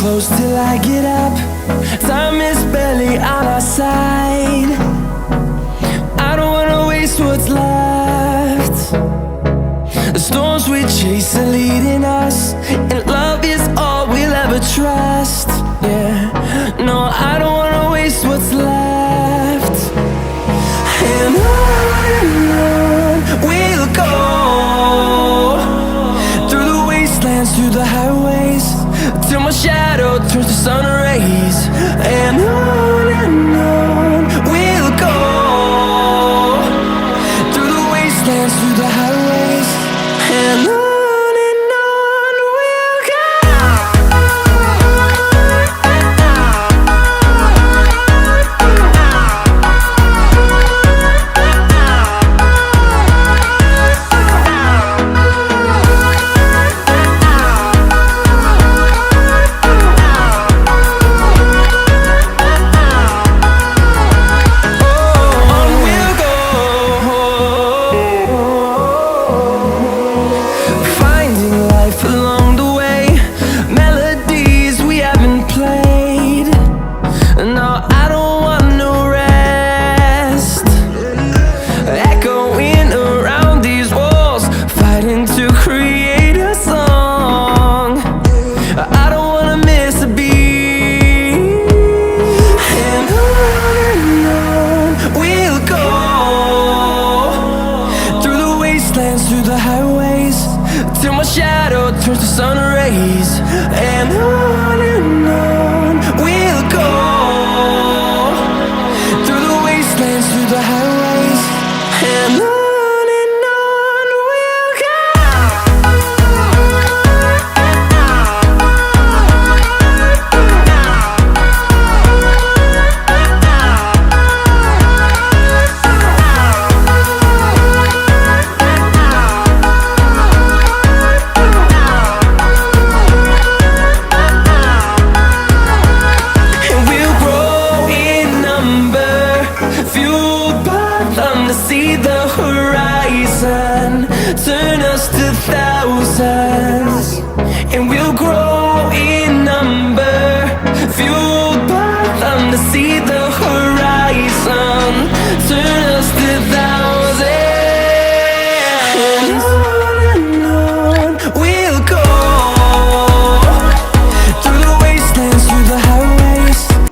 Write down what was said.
close till I get up. Time is barely on our side. I don't wanna waste what's left. The storms we chase are leading us, and love is all we'll ever trust. Yeah, no, I don't wanna waste what's left. And on we'll go, through the wastelands, through the highways, till my shadow turns to sun rays.